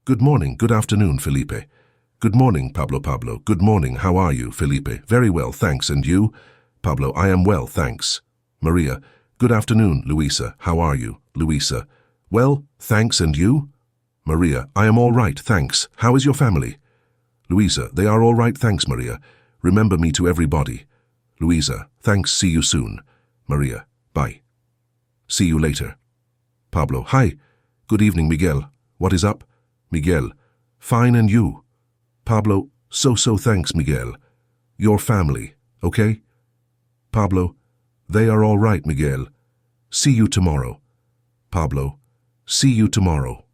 Good morning, good afternoon, Felipe. Good morning, Pablo. Good morning, how are you, Felipe? Very well, thanks, and you? Pablo, I am well, thanks. Maria, good afternoon, Luisa, how are you, Luisa? Well, thanks, and you? Maria, I am all right, thanks. How is your family? Luisa, they are all right, thanks, Maria. Remember me to everybody. Luisa, thanks, see you soon. Maria, bye. See you later. Pablo, hi. Good evening, Miguel. What is up? Miguel, fine, and you? Pablo, so thanks, Miguel. Your family, okay? Pablo, they are all right, Miguel. See you tomorrow. Pablo, see you tomorrow.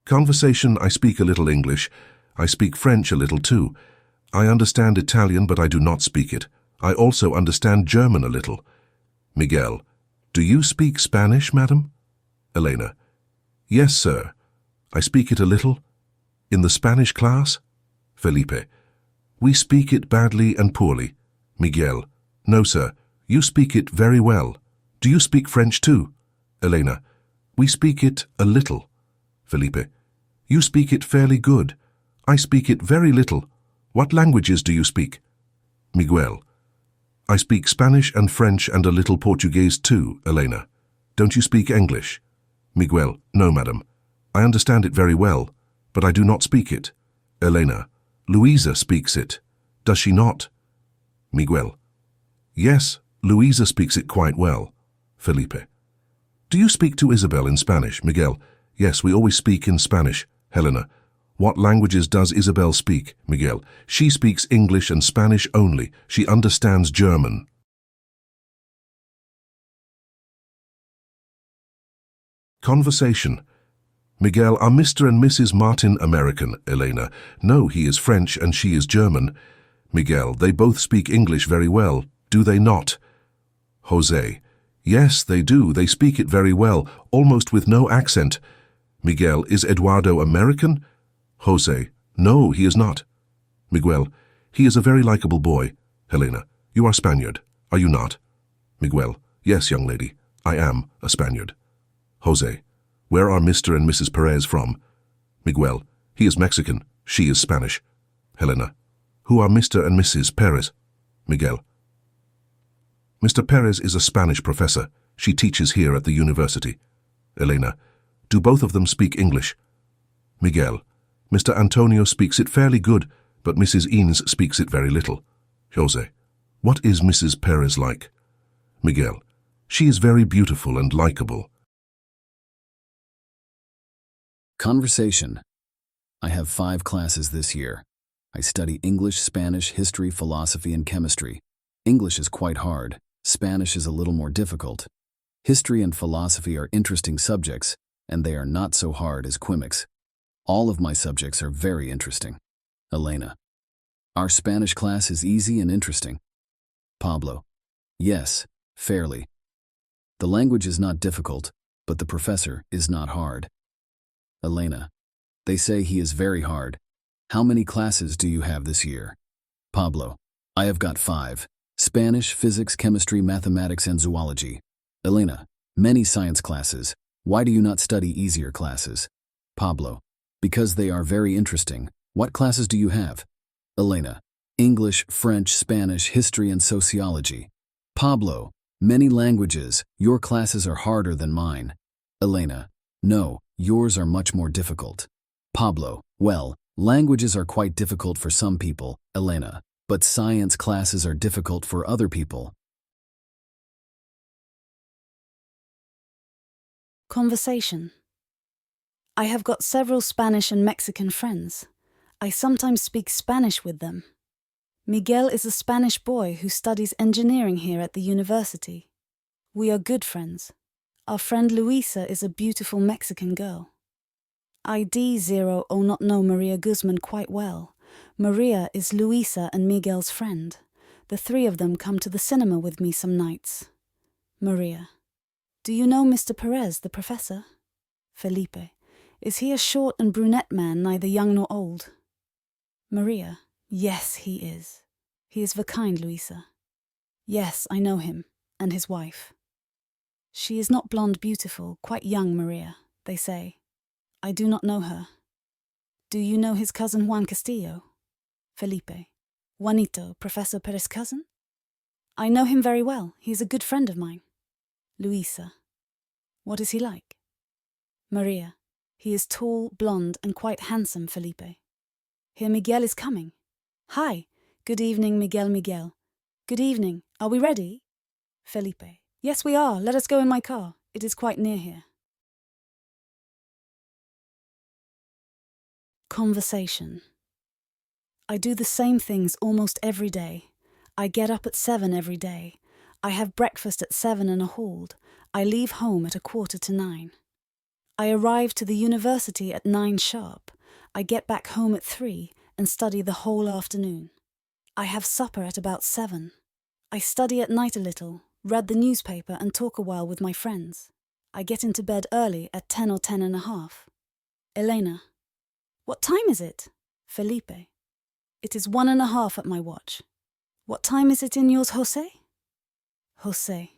Conversation. I speak a little English. I speak French a little too. I understand Italian, but I do not speak it. I also understand German a little. Miguel, do you speak Spanish, madam? Elena, yes, sir. I speak it a little. In the Spanish class? Felipe, we speak it badly and poorly. Miguel, no, sir. You speak it very well. Do you speak French too? Elena, we speak it a little. Felipe, you speak it fairly good. I speak it very little. What languages do you speak? Miguel, I speak Spanish and French and a little Portuguese too, Elena. Don't you speak English? Miguel, no, madam. I understand it very well, but I do not speak it. Elena, Luisa speaks it. Does she not? Miguel, yes, Luisa speaks it quite well. Felipe, do you speak to Isabel in Spanish? Miguel, yes, we always speak in Spanish. Helena, what languages does Isabel speak? Miguel, she speaks English and Spanish only. She understands German. Conversation. Miguel, are Mr. and Mrs. Martin American? Elena, no, he is French and she is German. Miguel, they both speak English very well, do they not? Jose, yes, they do. They speak it very well, almost with no accent. Miguel, is Eduardo American? Jose, no, he is not. Miguel, he is a very likable boy. Helena, you are Spaniard, are you not? Miguel, yes, young lady, I am a Spaniard. Jose, where are Mr. and Mrs. Perez from? Miguel, he is Mexican, she is Spanish. Helena, who are Mr. and Mrs. Perez? Miguel, Mr. Perez is a Spanish professor. She teaches here at the university. Elena, do both of them speak English? Miguel, Mr. Antonio speaks it fairly good, but Mrs. Eanes speaks it very little. Jose, what is Mrs. Perez like? Miguel, she is very beautiful and likable. Conversation. I have 5 classes this year. I study English, Spanish, history, philosophy, and chemistry. English is quite hard. Spanish is a little more difficult. History and philosophy are interesting subjects, and they are not so hard as quimics. All of my subjects are very interesting. Elena, our Spanish class is easy and interesting. Pablo, yes, fairly. The language is not difficult, but the professor is not hard. Elena, they say he is very hard. How many classes do you have this year? Pablo, I have got 5. Spanish, physics, chemistry, mathematics, and zoology. Elena, many science classes. Why do you not study easier classes? Pablo, because they are very interesting. What classes do you have? Elena, English, French, Spanish, history, and sociology. Pablo, many languages. Your classes are harder than mine. Elena, no, yours are much more difficult. Pablo, well, languages are quite difficult for some people, Elena, but science classes are difficult for other people. Conversation. I have got several Spanish and Mexican friends. I sometimes speak Spanish with them. Miguel is a Spanish boy who studies engineering here at the university. We are good friends. Our friend Luisa is a beautiful Mexican girl. I not know Maria Guzman quite well. Maria is Luisa and Miguel's friend. The 3 of them come to the cinema with me some nights. Maria, do you know Mr. Perez, the professor? Felipe, is he a short and brunette man, neither young nor old? Maria, yes, he is. He is the kind, Luisa. Yes, I know him, and his wife. She is not blonde beautiful, quite young Maria, they say. I do not know her. Do you know his cousin Juan Castillo? Felipe. Juanito, Professor Perez's cousin? I know him very well. He is a good friend of mine. Luisa. What is he like? Maria. He is tall, blonde, and quite handsome, Felipe. Here Miguel is coming. Hi. Good evening, Miguel. Good evening. Are we ready? Felipe. Yes, we are. Let us go in my car. It is quite near here. Conversation. I do the same things almost every day. I get up at 7 every day. I have breakfast at 7 and a hold. I leave home at 8:45. I arrive to the university at 9 sharp. I get back home at 3 and study the whole afternoon. I have supper at about 7. I study at night a little, read the newspaper and talk a while with my friends. I get into bed early at 10 or 10 and a half. Elena. What time is it? Felipe. It is 1:30 at my watch. What time is it in yours, Jose? Jose.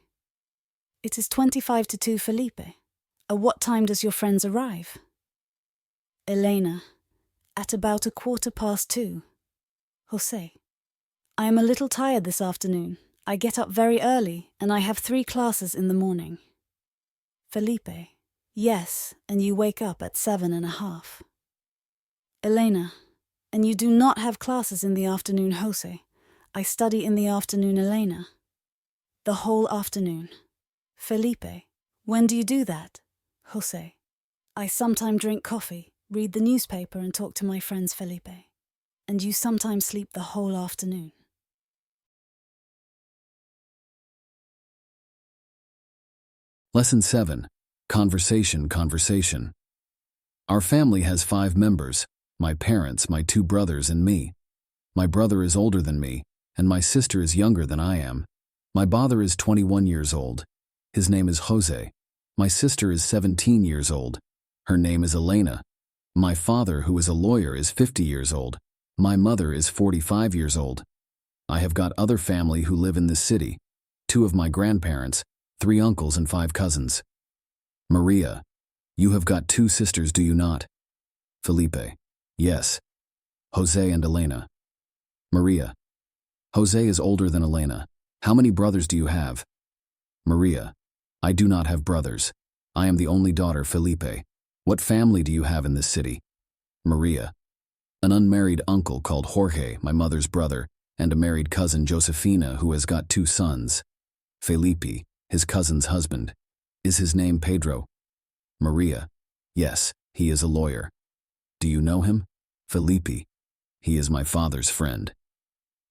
It is 25 to 2, Felipe. At what time does your friends arrive? Elena. At about 2:15. Jose. I am a little tired this afternoon. I get up very early and I have 3 classes in the morning. Felipe. Yes, and you wake up at 7:30. Elena. And you do not have classes in the afternoon, Jose. I study in the afternoon, Elena. The whole afternoon. Felipe. When do you do that? Jose. I sometimes drink coffee, read the newspaper and talk to my friends, Felipe. And you sometimes sleep the whole afternoon. Lesson 7. Conversation. Our family has 5 members. My parents, my 2 brothers, and me. My brother is older than me, and my sister is younger than I am. My father is 21 years old. His name is Jose. My sister is 17 years old. Her name is Elena. My father, who is a lawyer, is 50 years old. My mother is 45 years old. I have got other family who live in this city. 2 of my grandparents, 3 uncles, and 5 cousins. Maria. You have got 2 sisters, do you not? Felipe. Yes. Jose and Elena. Maria. Jose is older than Elena. How many brothers do you have? Maria. I do not have brothers. I am the only daughter, Felipe. What family do you have in this city? Maria. An unmarried uncle called Jorge, my mother's brother, and a married cousin, Josefina, who has got 2 sons. Felipe, his cousin's husband. Is his name Pedro? Maria. Yes, he is a lawyer. Do you know him? Felipe. He is my father's friend.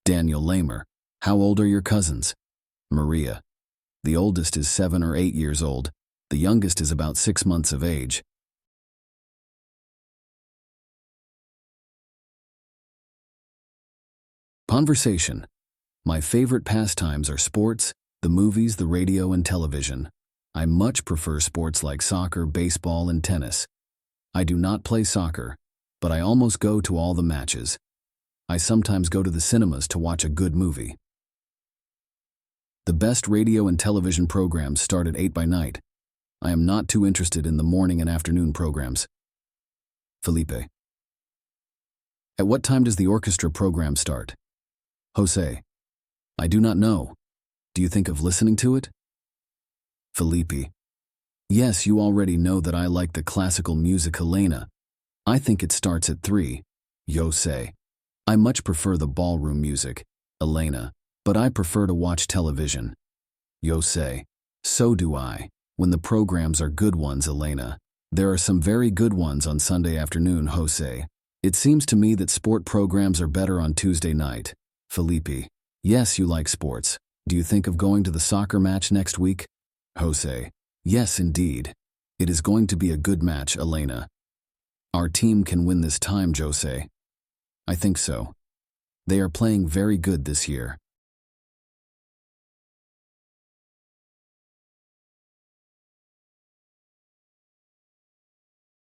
Daniel Lamer. How old are your cousins? Maria. The oldest is 7 or 8 years old. The youngest is about 6 months of age. Conversation. My favorite pastimes are sports, the movies, the radio, and television. I much prefer sports like soccer, baseball, and tennis. I do not play soccer, but I almost go to all the matches. I sometimes go to the cinemas to watch a good movie. The best radio and television programs start at 8 by night. I am not too interested in the morning and afternoon programs. Felipe. At what time does the orchestra program start? Jose. I do not know. Do you think of listening to it? Felipe. Yes, you already know that I like the classical music, Elena. I think it starts at 3. Jose. I much prefer the ballroom music, Elena, but I prefer to watch television. Jose. So do I. When the programs are good ones, Elena. There are some very good ones on Sunday afternoon, Jose. It seems to me that sport programs are better on Tuesday night. Felipe. Yes, you like sports. Do you think of going to the soccer match next week? Jose. Yes, indeed. It is going to be a good match, Elena. Our team can win this time, Jose. I think so. They are playing very good this year.